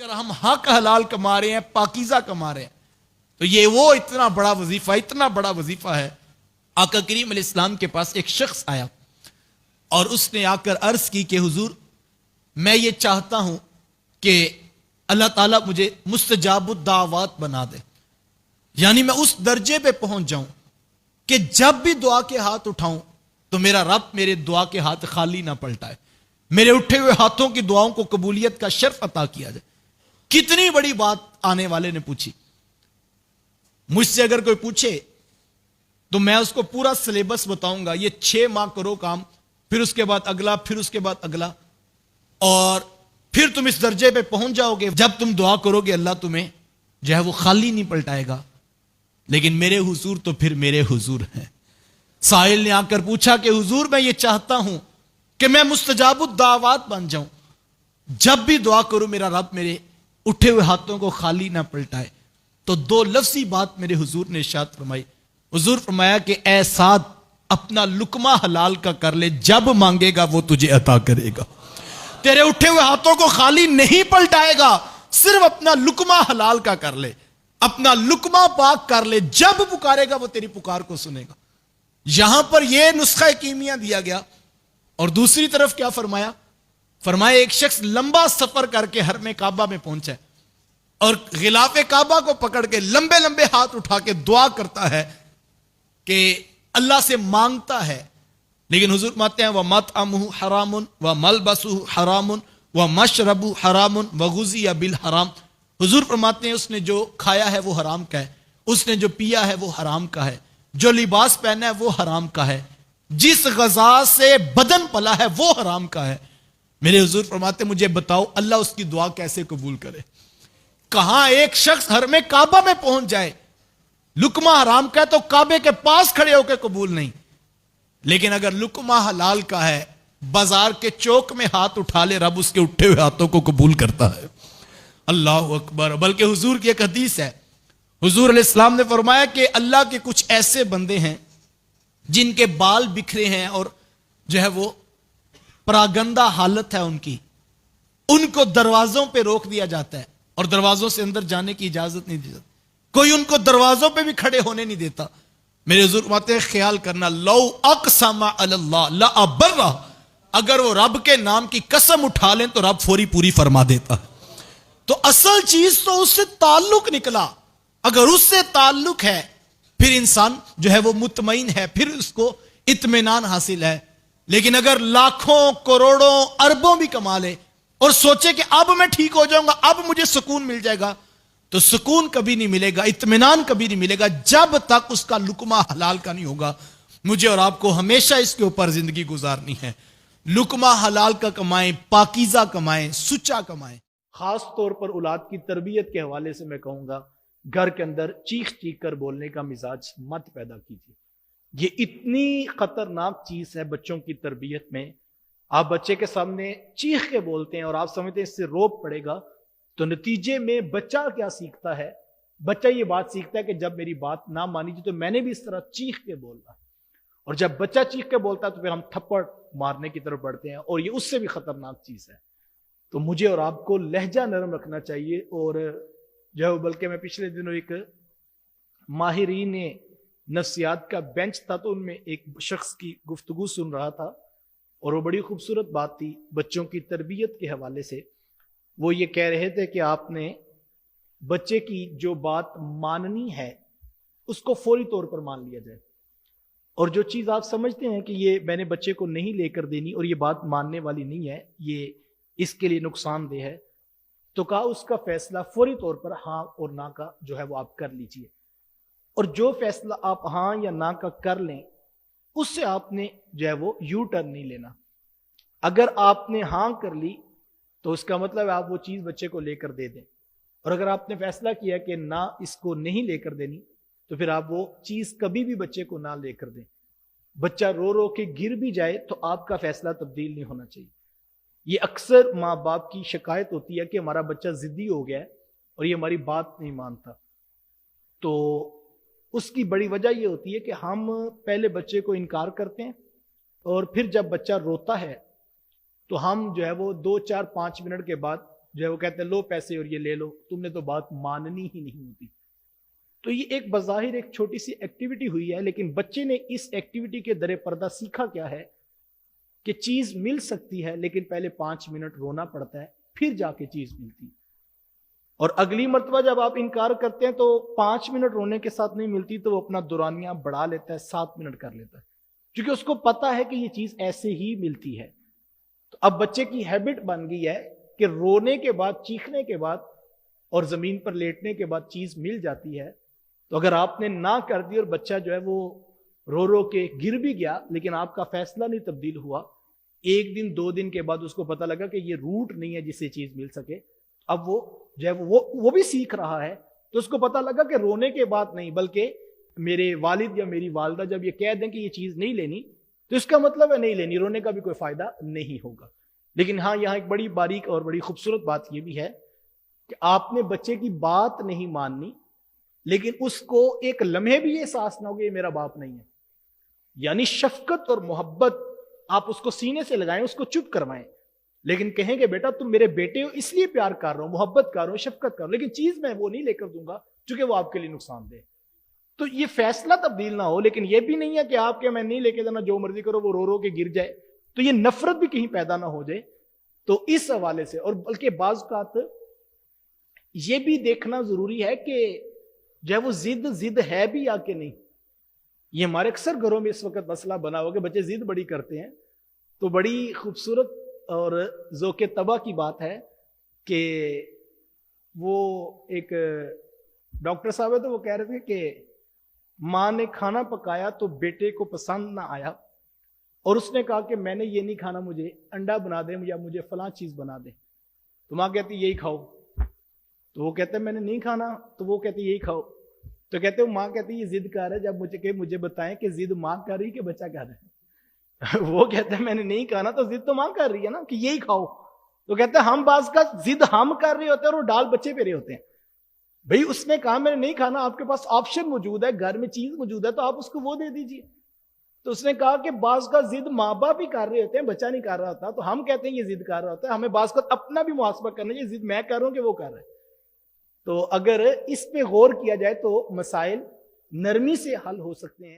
اگر ہم حق حلال کما رہے ہیں، پاکیزہ کما رہے ہیں، تو یہ وہ اتنا بڑا وظیفہ ہے۔ آقا کریم علیہ السلام کے پاس ایک شخص آیا اور اس نے آ کر عرض کی کہ حضور، میں یہ چاہتا ہوں کہ اللہ تعالیٰ مجھے مستجاب الدعوات بنا دے، یعنی میں اس درجے پہ پہنچ جاؤں کہ جب بھی دعا کے ہاتھ اٹھاؤں تو میرا رب میرے دعا کے ہاتھ خالی نہ پلٹائے، میرے اٹھے ہوئے ہاتھوں کی دعاؤں کو قبولیت کا شرف عطا کیا جائے۔ کتنی بڑی بات آنے والے نے پوچھی۔ مجھ سے اگر کوئی پوچھے تو میں اس کو پورا سلیبس بتاؤں گا، یہ 6 ماہ کرو کام، پھر اس کے بعد اگلا، پھر اس کے بعد اگلا، اور پھر تم اس درجے پہ پہنچ جاؤ گے جب تم دعا کرو گے اللہ تمہیں جو ہے وہ خالی نہیں پلٹائے گا۔ لیکن میرے حضور تو پھر میرے حضور ہیں۔ سائل نے آ کر پوچھا کہ حضور، میں یہ چاہتا ہوں کہ میں مستجاب الدعوات بن جاؤں، جب بھی دعا کروں میرا رب میرے اٹھے ہوئے ہاتھوں کو خالی نہ پلٹائے۔ تو 2 لفظی بات میرے حضور نے ارشاد فرمائی۔ حضور فرمایا کہ اے سعد، اپنا لقمہ حلال کا کر لے، جب مانگے گا وہ تجھے عطا کرے گا۔ تیرے اٹھے ہوئے ہاتھوں کو خالی نہیں پلٹائے گا، صرف اپنا لقمہ حلال کا کر لے، اپنا لقمہ پاک کر لے، جب پکارے گا وہ تیری پکار کو سنے گا۔ یہاں پر یہ نسخہ کیمیا دیا گیا، اور دوسری طرف کیا فرمایا؟ فرمایا ایک شخص لمبا سفر کر کے حرم کعبہ میں پہنچا اور غلاف کعبہ کو پکڑ کے لمبے لمبے ہاتھ اٹھا کے دعا کرتا ہے کہ اللہ سے مانگتا ہے، لیکن حضور فرماتے ہیں وَمَطْعَمُهُ حَرَامٌ وَمَلْبَسُهُ حَرَامٌ وَمَشْرَبُهُ حَرَامٌ وَغُذِيَ بِالْحَرَام۔ حضور فرماتے ہیں اس نے جو کھایا ہے وہ حرام کا ہے، اس نے جو پیا ہے وہ حرام کا ہے، جو لباس پہنا ہے وہ حرام کا ہے، جس غذا سے بدن پلا ہے وہ حرام کا ہے۔ میرے حضور فرماتے ہیں مجھے بتاؤ اللہ اس کی دعا کیسے قبول کرے؟ کہاں ایک شخص حرم کعبہ میں پہنچ جائے، لقمہ حرام کا ہے تو کعبے کے پاس کھڑے ہو کے قبول نہیں، لیکن اگر لقمہ حلال کا ہے بازار کے چوک میں ہاتھ اٹھا لے، رب اس کے اٹھے ہوئے ہاتھوں کو قبول کرتا ہے۔ اللہ اکبر۔ بلکہ حضور کی ایک حدیث ہے، حضور علیہ السلام نے فرمایا کہ اللہ کے کچھ ایسے بندے ہیں جن کے بال بکھرے ہیں اور جو ہے وہ پراگندہ حالت ہے ان کو دروازوں پہ روک دیا جاتا ہے اور دروازوں سے اندر جانے کی اجازت نہیں دی جاتی، کوئی ان کو دروازوں پہ بھی کھڑے ہونے نہیں دیتا۔ میرے حضور فرماتے ہیں خیال کرنا، لو اقسم علی اللہ لابرہ، اگر وہ رب کے نام کی قسم اٹھا لیں تو رب فوری پوری فرما دیتا ہے۔ تو اصل چیز تو اس سے تعلق نکلا، اگر اس سے تعلق ہے پھر انسان جو ہے وہ مطمئن ہے، پھر اس کو اطمینان حاصل ہے۔ لیکن اگر لاکھوں کروڑوں اربوں بھی کما لے اور سوچے کہ اب میں ٹھیک ہو جاؤں گا، اب مجھے سکون مل جائے گا، تو سکون کبھی نہیں ملے گا، اطمینان کبھی نہیں ملے گا جب تک اس کا لقمہ حلال کا نہیں ہوگا۔ مجھے اور آپ کو ہمیشہ اس کے اوپر زندگی گزارنی ہے، لقمہ حلال کا کمائیں، پاکیزہ کمائیں، سچا کمائیں۔ خاص طور پر اولاد کی تربیت کے حوالے سے میں کہوں گا، گھر کے اندر چیخ چیخ کر بولنے کا مزاج مت پیدا کیجیے۔ یہ اتنی خطرناک چیز ہے بچوں کی تربیت میں۔ آپ بچے کے سامنے چیخ کے بولتے ہیں اور آپ سمجھتے ہیں اس سے روب پڑے گا، تو نتیجے میں بچہ کیا سیکھتا ہے؟ بچہ یہ بات سیکھتا ہے کہ جب میری بات نہ مانی جائے تو میں نے بھی اس طرح چیخ کے بولنا، اور جب بچہ چیخ کے بولتا ہے تو پھر ہم تھپڑ مارنے کی طرف بڑھتے ہیں، اور یہ اس سے بھی خطرناک چیز ہے۔ تو مجھے اور آپ کو لہجہ نرم رکھنا چاہیے، اور جو ہے بلکہ میں پچھلے دنوں ایک ماہرین نفسیات کا بینچ تھا تو ان میں ایک شخص کی گفتگو سن رہا تھا، اور وہ بڑی خوبصورت بات تھی بچوں کی تربیت کے حوالے سے۔ وہ یہ کہہ رہے تھے کہ آپ نے بچے کی جو بات ماننی ہے اس کو فوری طور پر مان لیا جائے، اور جو چیز آپ سمجھتے ہیں کہ یہ میں نے بچے کو نہیں لے کر دینی اور یہ بات ماننے والی نہیں ہے، یہ اس کے لیے نقصان دہ ہے، تو کہا اس کا فیصلہ فوری طور پر ہاں اور نہ کا جو ہے وہ آپ کر لیجئے، اور جو فیصلہ آپ ہاں یا نہ کا کر لیں اس سے آپ نے جو ہے وہ یو ٹرن نہیں لینا۔ اگر آپ نے ہاں کر لی تو اس کا مطلب ہے آپ وہ چیز بچے کو لے کر دے دیں، اور اگر آپ نے فیصلہ کیا کہ نہ اس کو نہیں لے کر دینی تو پھر آپ وہ چیز کبھی بھی بچے کو نہ لے کر دیں۔ بچہ رو رو کے گر بھی جائے تو آپ کا فیصلہ تبدیل نہیں ہونا چاہیے۔ یہ اکثر ماں باپ کی شکایت ہوتی ہے کہ ہمارا بچہ ضدی ہو گیا ہے اور یہ ہماری بات نہیں مانتا، تو اس کی بڑی وجہ یہ ہوتی ہے کہ ہم پہلے بچے کو انکار کرتے ہیں، اور پھر جب بچہ روتا ہے تو ہم جو ہے وہ 2 4 5 منٹ کے بعد جو ہے وہ کہتے ہیں لو پیسے اور یہ لے لو، تم نے تو بات ماننی ہی نہیں ہوتی۔ تو یہ ایک بظاہر ایک چھوٹی سی ایکٹیویٹی ہوئی ہے، لیکن بچے نے اس ایکٹیویٹی کے در پردہ سیکھا کیا ہے کہ چیز مل سکتی ہے لیکن پہلے 5 منٹ رونا پڑتا ہے، پھر جا کے چیز ملتی ہے۔ اور اگلی مرتبہ جب آپ انکار کرتے ہیں تو 5 منٹ رونے کے ساتھ نہیں ملتی تو وہ اپنا دورانیہ بڑھا لیتا ہے، 7 منٹ کر لیتا ہے، کیونکہ اس کو پتا ہے کہ یہ چیز ایسے ہی ملتی ہے۔ تو اب بچے کی ہیبٹ بن گئی ہے کہ رونے کے بعد، چیخنے کے بعد اور زمین پر لیٹنے کے بعد چیز مل جاتی ہے۔ تو اگر آپ نے نہ کر دی اور بچہ جو ہے وہ رو رو کے گر بھی گیا لیکن آپ کا فیصلہ نہیں تبدیل ہوا، 1 دن 2 دن کے بعد اس کو پتہ لگا کہ یہ روٹ نہیں ہے جس سے چیز مل سکے، اب وہ جو ہے وہ بھی سیکھ رہا ہے، تو اس کو پتہ لگا کہ رونے کے بعد نہیں، بلکہ میرے والد یا میری والدہ جب یہ کہہ دیں کہ یہ چیز نہیں لینی تو اس کا مطلب ہے نہیں لینی، رونے کا بھی کوئی فائدہ نہیں ہوگا۔ لیکن ہاں، یہاں ایک بڑی باریک اور بڑی خوبصورت بات یہ بھی ہے کہ آپ نے بچے کی بات نہیں ماننی، لیکن اس کو ایک لمحے بھی یہ احساس نہ ہو کہ یہ میرا باپ نہیں ہے، یعنی شفقت اور محبت آپ اس کو سینے سے لگائیں، اس کو چپ کروائیں، لیکن کہیں کہ بیٹا تم میرے بیٹے ہو اس لیے پیار کر رہا ہوں، محبت کر رہا ہوں، شفقت کر رہا ہوں، لیکن چیز میں وہ نہیں لے کر دوں گا چونکہ وہ آپ کے لیے نقصان دہ۔ تو یہ فیصلہ تبدیل نہ ہو، لیکن یہ بھی نہیں ہے کہ آپ کے میں نہیں لے کے دینا، جو مرضی کرو، وہ رو رو کے گر جائے، تو یہ نفرت بھی کہیں پیدا نہ ہو جائے۔ تو اس حوالے سے، اور بلکہ بعض اوقات یہ بھی دیکھنا ضروری ہے کہ جو ہے وہ ضد ہے بھی یا کہ نہیں۔ یہ ہمارے اکثر گھروں میں اس وقت مسئلہ بنا ہوا کہ بچے ضد بڑی کرتے ہیں۔ تو بڑی خوبصورت اور ذوق طبع کی بات ہے کہ وہ ایک ڈاکٹر صاحب ہے، تو وہ کہہ رہے تھے کہ ماں نے کھانا پکایا تو بیٹے کو پسند نہ آیا، اور اس نے کہا کہ میں نے یہ نہیں کھانا، مجھے انڈا بنا دیں یا مجھے فلاں چیز بنا دیں۔ تو ماں کہتی یہی کھاؤ، تو وہ کہتے میں نے نہیں کھانا، تو وہ کہتی یہی کھاؤ، تو کہتے ماں کہتی یہ ضد کر رہا ہے، جب مجھے بتائیں کہ ضد ماں کر رہی کہ بچہ کر رہا ہے۔ وہ کہتے ہیں میں نے نہیں کھانا، تو ضد تو ماں کر رہی ہے نا کہ یہی کھاؤ۔ تو کہتے ہیں ہم بعض کا ضد ہم کر رہے ہوتے ہیں اور وہ ڈال بچے پہ رہے ہوتے ہیں۔ بھئی اس نے کہا میں نے نہیں کھانا، آپ کے پاس آپشن موجود ہے، گھر میں چیز موجود ہے، تو آپ اس کو وہ دے دیجئے۔ تو اس نے کہا کہ بعض کا ضد ماں باپ بھی کر رہے ہوتے ہیں، بچہ نہیں کر رہا ہوتا، تو ہم کہتے ہیں یہ ضد کر رہا ہوتا ہے، ہمیں بعض کا اپنا بھی محاسبہ کرنا ہے، یہ ضد میں کر رہا ہوں کہ وہ کر رہا ہے۔ تو اگر اس پہ غور کیا جائے تو مسائل نرمی سے حل ہو سکتے ہیں۔